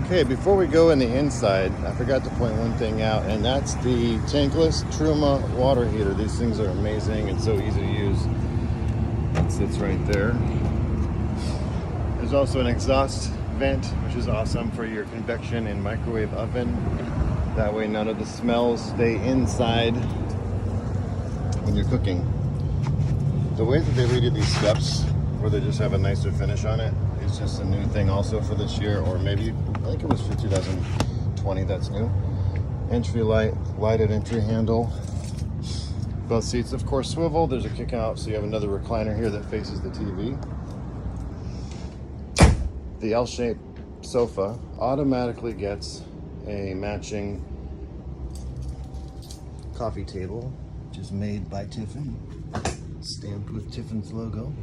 Okay, before we go in the inside, I forgot to point one thing out, and that's the tankless Truma water heater. These things are amazing and so easy to use. It sits right there. There's also an exhaust vent, which is awesome for your convection and microwave oven. That way none of the smells stay inside when you're cooking. The way that they redid these steps, where they just have a nicer finish on it, is just a new thing also for this year, or maybe, I think it was for 2020, that's new. Entry light, lighted entry handle. Both seats, of course, swivel. There's a kick out, so you have another recliner here that faces the TV. The L-shaped sofa automatically gets a matching coffee table, which is made by Tiffin, stamped with Tiffin's logo.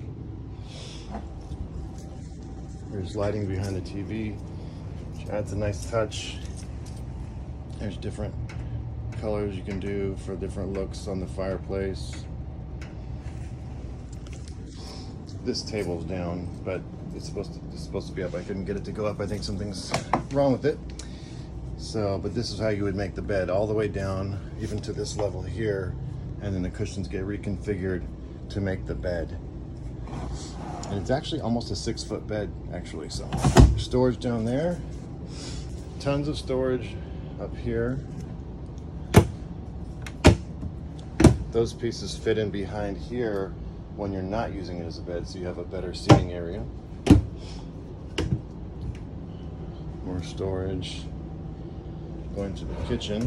There's lighting behind the TV, which adds a nice touch. There's different colors you can do for different looks on the fireplace. This table's down, but it's supposed to be up. I couldn't get it to go up. I think something's wrong with it. So, but this is how you would make the bed, all the way down, even to this level here, and then the cushions get reconfigured to make the bed. And it's actually almost a 6-foot bed, actually. So, storage down there, tons of storage up here. Those pieces fit in behind here when you're not using it as a bed, so you have a better seating area. More storage. Going to the kitchen.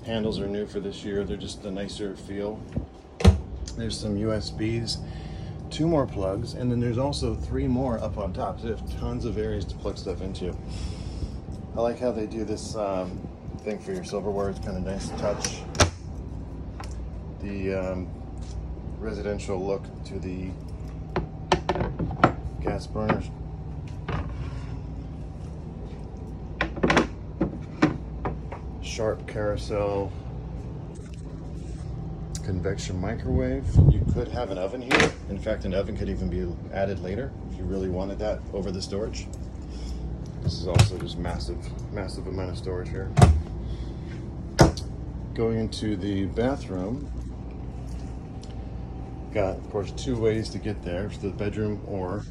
Handles are new for this year. They're just a nicer feel. There's some USBs, 2 more plugs, and then there's also 3 more up on top. So you have tons of areas to plug stuff into. I like how they do this thing for your silverware. It's kind of nice to touch. The residential look to the gas burners. Sharp carousel convection microwave. You could have an oven here. In fact, an oven could even be added later if you really wanted that over the storage. This is also just massive amount of storage here. Going into the bathroom, got, of course, 2 ways to get there, to the bedroom or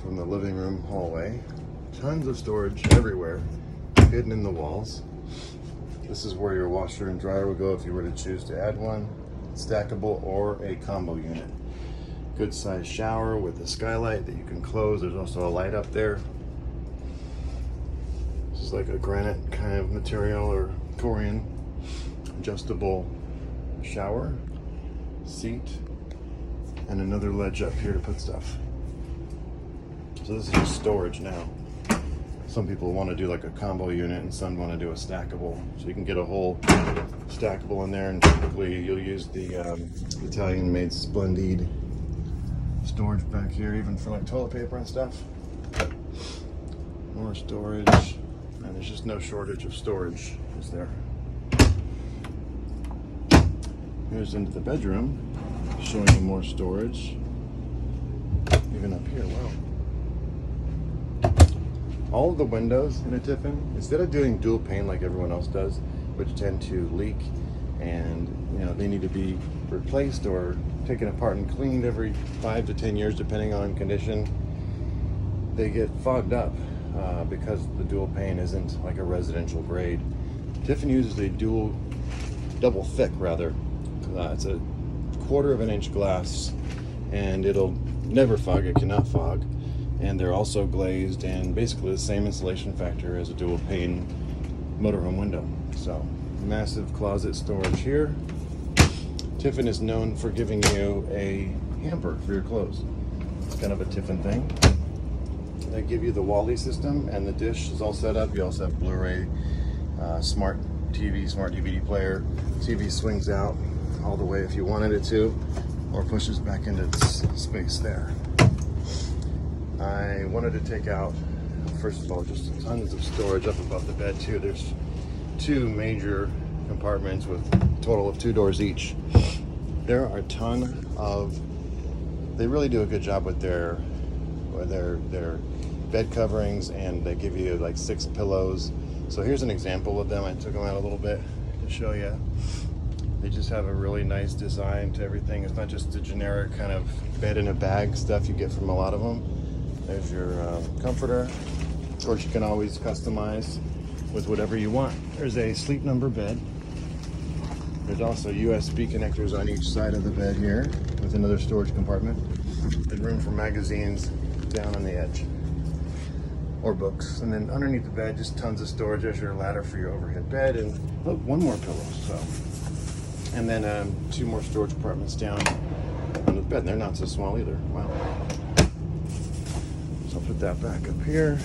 from the living room hallway. Tons of storage everywhere, hidden in the walls. This is where your washer and dryer will go if you were to choose to add one, stackable or a combo unit. Good sized shower with a skylight that you can close. There's also a light up there. This is like a granite kind of material or Corian adjustable shower, seat, and another ledge up here to put stuff. So this is just storage now. Some people want to do like a combo unit and some want to do a stackable. So you can get a whole stackable in there, and typically you'll use the Italian made Splendid storage back here, even for like toilet paper and stuff. More storage, and there's just no shortage of storage, is there? Here's into the bedroom, showing you more storage. Even up here, wow. All of the windows in a Tiffin, instead of doing dual pane like everyone else does, which tend to leak and they need to be replaced or taken apart and cleaned every 5 to 10 years depending on condition, they get fogged up because the dual pane isn't like a residential grade. Tiffin uses a double thick rather. It's a 1/4 of an inch glass, and it'll never fog. It cannot fog. And they're also glazed and basically the same insulation factor as a dual pane motorhome window. So massive closet storage here. Tiffin is known for giving you a hamper for your clothes. It's kind of a Tiffin thing. They give you the Wally system, and the dish is all set up. You also have Blu-ray, smart TV, smart DVD player. TV swings out all the way if you wanted it to, or pushes back into its space there. I wanted to take out, first of all, just tons of storage up above the bed too. There's 2 major compartments with a total of 2 doors each. There are a ton of, they really do a good job with their bed coverings, and they give you like 6 pillows. So here's an example of them. I took them out a little bit to show you. They just have a really nice design to everything. It's not just the generic kind of bed in a bag stuff you get from a lot of them. There's your comforter. Of course, you can always customize with whatever you want. There's a sleep number bed. There's also USB connectors on each side of the bed here with another storage compartment. There's room for magazines down on the edge or books. And then underneath the bed, just tons of storage. There's your ladder for your overhead bed, and look, 1 more pillow. So, and then 2 more storage compartments down under the bed. And they're not so small either. Wow. So I'll put that back up here.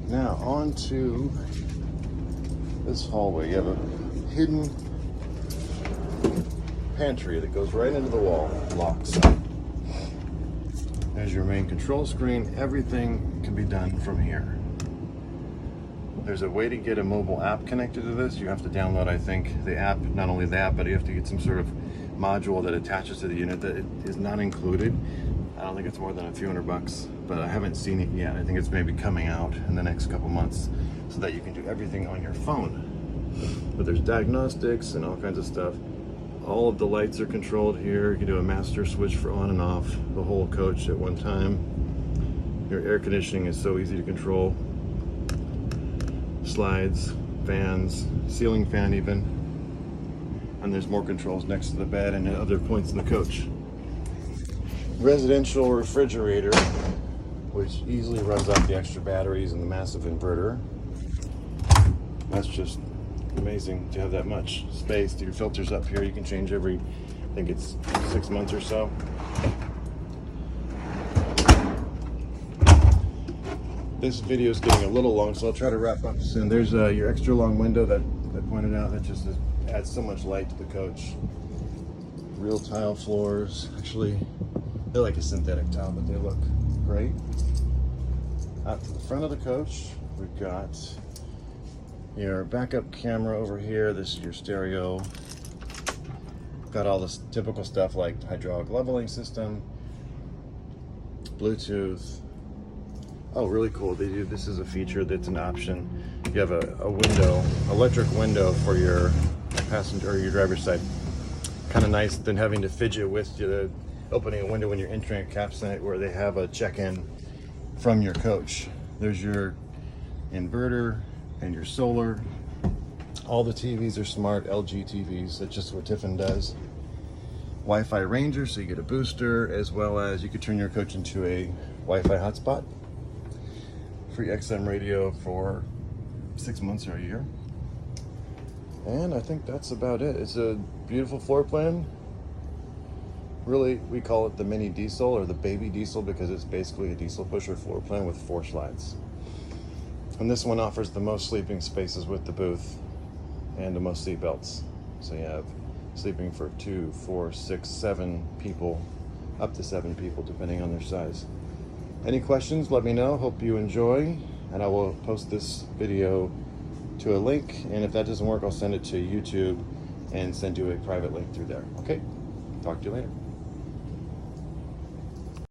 Now on to this hallway. You have a hidden pantry that goes right into the wall, locks. There's your main control screen. Everything can be done from here. There's a way to get a mobile app connected to this. You have to download, I think, the app, not only the app, but you have to get some sort of module that attaches to the unit that is not included. I don't think it's more than a few $100, but I haven't seen it yet. I think it's maybe coming out in the next couple months so that you can do everything on your phone. But there's diagnostics and all kinds of stuff. All of the lights are controlled here. You can do a master switch for on and off the whole coach at one time. Your air conditioning is so easy to control. Slides, fans, ceiling fan even. And there's more controls next to the bed and at other points in the coach. Residential refrigerator, which easily runs out the extra batteries and the massive inverter. That's just amazing to have that much space. Your filters up here, you can change every, I think it's 6 months or so. This video is getting a little long, so I'll try to wrap up soon. There's your extra long window that I pointed out that just adds so much light to the coach. Real tile floors. Actually, they're like a synthetic tile, but they look great. Out to the front of the coach, we've got your backup camera over here. This is your stereo. Got all this typical stuff like hydraulic leveling system, Bluetooth. Oh, really cool. This is a feature that's an option. You have a window, electric window for your passenger or your driver's side. Kind of nice than having to fidget with opening a window when you're entering a cab site where they have a check-in from your coach. There's your inverter and your solar. All the TVs are smart LG TVs. That's just what Tiffin does. Wi-Fi Ranger, so you get a booster, as well as you could turn your coach into a Wi-Fi hotspot. Free XM radio for 6 months or a year. And I think that's about it. It's a beautiful floor plan. Really, we call it the mini diesel or the baby diesel because it's basically a diesel pusher floor plan with 4 slides. And this one offers the most sleeping spaces with the booth and the most seat belts. So you have sleeping for 2, 4, 6, 7 people, up to 7 people depending on their size. Any questions, let me know. Hope you enjoy, and I will post this video to a link, and if that doesn't work, I'll send it to YouTube and send you a private link through there. Okay, talk to you later.